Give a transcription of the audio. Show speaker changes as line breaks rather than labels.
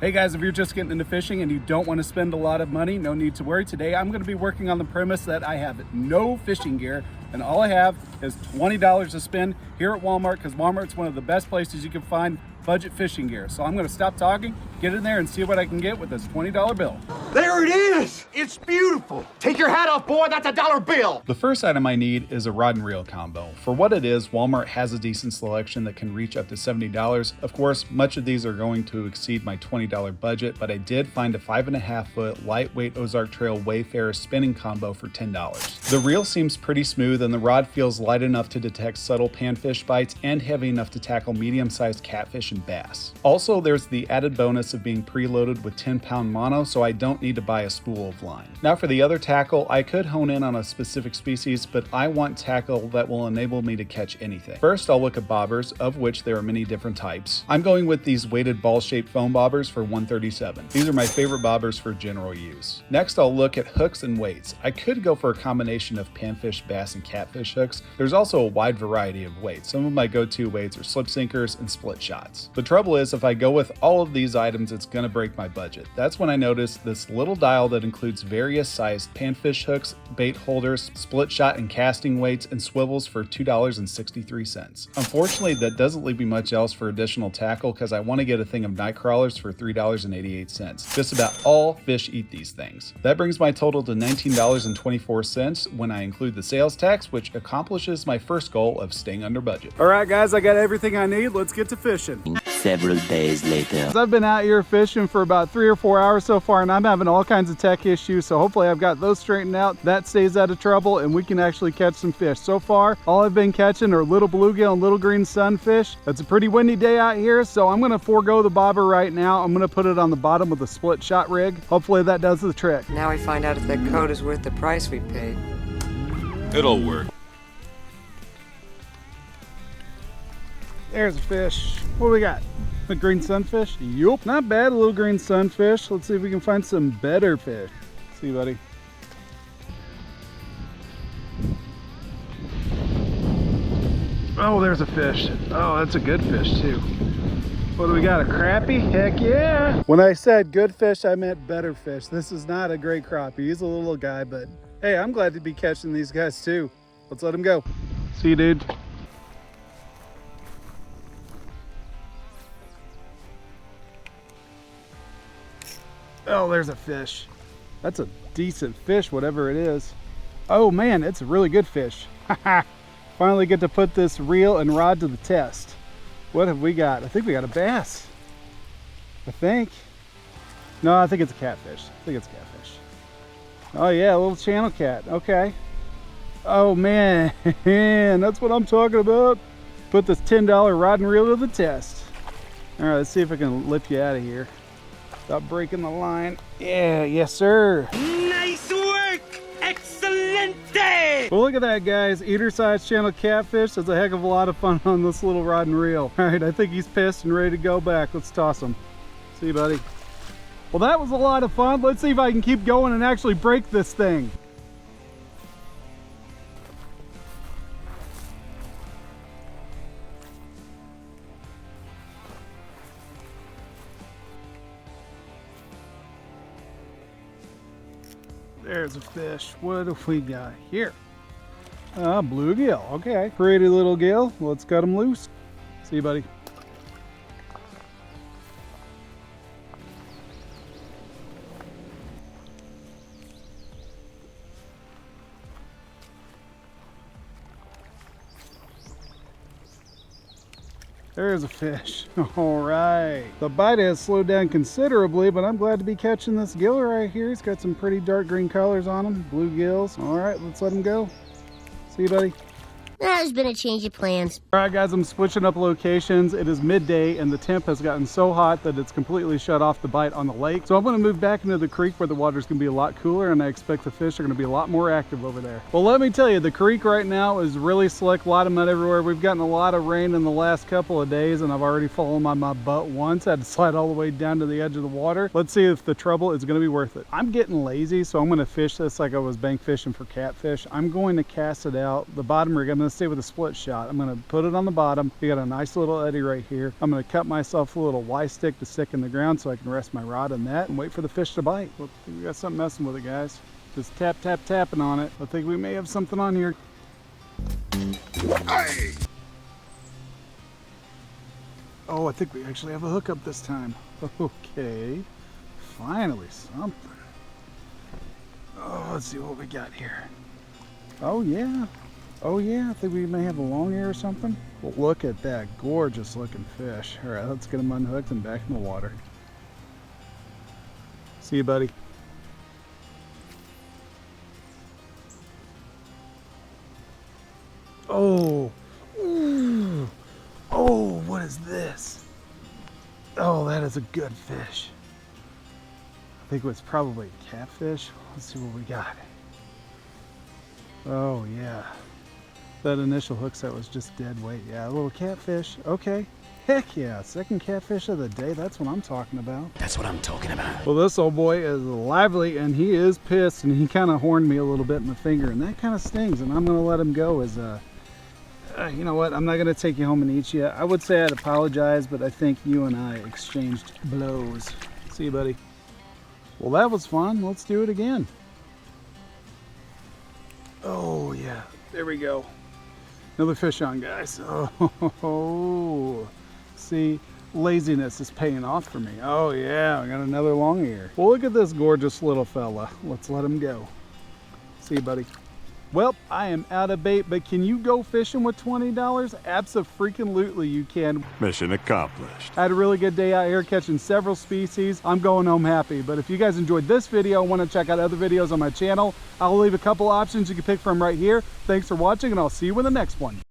Hey guys, if you're just getting into fishing and you don't want to spend a lot of money, no need to worry. Today I'm going to be working on the premise that I have no fishing gear and all I have is $20 to spend here at Walmart, because Walmart's one of the best places you can find budget fishing gear. So I'm going to stop talking, get in there and see what I can get with this $20 bill.
There it is! It's beautiful! Take your hat off, boy, that's a $1 bill!
The first item I need is a rod and reel combo. For what it is, Walmart has a decent selection that can reach up to $70. Of course, much of these are going to exceed my $20 budget, but I did find a 5.5 foot lightweight Ozark Trail Wayfarer spinning combo for $10. The reel seems pretty smooth and the rod feels light enough to detect subtle panfish bites and heavy enough to tackle medium-sized catfish and bass. Also, there's the added bonus of being preloaded with 10-pound mono, so I don't need to buy a spool of line. Now for the other tackle, I could hone in on a specific species, but I want tackle that will enable me to catch anything. First, I'll look at bobbers, of which there are many different types. I'm going with these weighted ball-shaped foam bobbers for $137. These are my favorite bobbers for general use. Next, I'll look at hooks and weights. I could go for a combination of panfish, bass, and catfish hooks. There's also a wide variety of weights. Some of my go-to weights are slip sinkers and split shots. The trouble is, if I go with all of these items, it's gonna break my budget. That's when I noticed this little dial that includes various sized panfish hooks, bait holders, split shot and casting weights, and swivels for $2.63. Unfortunately, that doesn't leave me much else for additional tackle because I want to get a thing of night crawlers for $3.88. Just about all fish eat these things. That brings my total to $19.24 when I include the sales tax, which accomplishes my first goal of staying under budget. All right, guys, I got everything I need. Let's get to fishing.
Several days later.
I've been out here fishing for about 3 or 4 hours so far, and I'm having all kinds of tech issues, so hopefully I've got those straightened out, that stays out of trouble, and we can actually catch some fish. So far, all I've been catching are little bluegill and little green sunfish. It's a pretty windy day out here, so I'm gonna forego the bobber right now. I'm gonna put it on the bottom with a split shot rig. Hopefully that does the trick.
Now we find out if that code is worth the price we paid.
It'll work.
There's a fish. What do we got? The green sunfish? Yup, not bad, a little green sunfish. Let's see if we can find some better fish. See, buddy. Oh, there's a fish. Oh, that's a good fish too. What do we got, a crappie? Heck yeah. When I said good fish, I meant better fish. This is not a great crappie. He's a little guy, but hey, I'm glad to be catching these guys too. Let's let him go. See you, dude. Oh, there's a fish. That's a decent fish, whatever it is. Oh man, it's a really good fish. Finally get to put this reel and rod to the test. What have we got? I think we got a bass. I think. No, I think it's a catfish. I think it's a catfish. Oh yeah, a little channel cat. Okay. Oh man, that's what I'm talking about. Put this $10 rod and reel to the test. All right, let's see if I can lift you out of here. Stop breaking the line. Yeah, yes sir.
Nice work! Excelente!
Well, look at that, guys. Eater-sized channel catfish. That's a heck of a lot of fun on this little rod and reel. All right, I think he's pissed and ready to go back. Let's toss him. See you, buddy. Well, that was a lot of fun. Let's see if I can keep going and actually break this thing. There's a fish. What have we got here? Bluegill. Okay. Pretty little gill. Let's cut him loose. See you, buddy. There's a fish. All right. The bite has slowed down considerably, but I'm glad to be catching this gill right here. He's got some pretty dark green colors on him. Blue gills. All right, let's let him go. See you, buddy.
There's been a change of plans.
All right, guys, I'm switching up locations. It is midday and the temp has gotten so hot that it's completely shut off the bite on the lake. So I'm going to move back into the creek where the water's going to be a lot cooler, and I expect the fish are going to be a lot more active over there. Well, let me tell you, the creek right now is really slick, a lot of mud everywhere. We've gotten a lot of rain in the last couple of days, and I've already fallen on my butt once. I had to slide all the way down to the edge of the water. Let's see if the trouble is going to be worth it. I'm getting lazy, so I'm going to fish this like I was bank fishing for catfish. I'm going to cast it out. The bottom rig I'm going to gonna stay with a split shot. I'm gonna put it on the bottom. You got a nice little eddy right here. I'm gonna cut myself a little Y stick to stick in the ground so I can rest my rod on that and wait for the fish to bite. Well, I think we got something messing with it, guys. Just tap, tap, tapping on it. I think we may have something on here. Hey! Oh, I think we actually have a hookup this time. Okay, finally something. Oh, let's see what we got here. Oh yeah, I think we may have a long ear or something. Well, look at that gorgeous looking fish. All right, let's get him unhooked and back in the water. See you, buddy. Oh, ooh. Oh, what is this? Oh, that is a good fish. I think it was probably a catfish. Let's see what we got. Oh yeah, that initial hook set was just dead weight. Yeah, a little catfish. Okay, heck yeah, second catfish of the day. That's what I'm talking about.
That's what I'm talking about.
Well, this old boy is lively and he is pissed, and he kind of horned me a little bit in the finger, and that kind of stings, and I'm gonna let him go as you know what, I'm not gonna take you home and eat you. I would say I'd apologize, but I think you and I exchanged blows. See you, buddy. Well, that was fun. Let's do it again. Oh yeah, there we go. Another fish on, guys. Oh, see, laziness is paying off for me. Oh yeah, I got another long ear. Well, look at this gorgeous little fella. Let's let him go. See you, buddy. Well, I am out of bait, but can you go fishing with $20? Abso-freaking-lutely you can.
Mission accomplished.
I had a really good day out here catching several species. I'm going home happy. But if you guys enjoyed this video and want to check out other videos on my channel, I'll leave a couple options you can pick from right here. Thanks for watching, and I'll see you in the next one.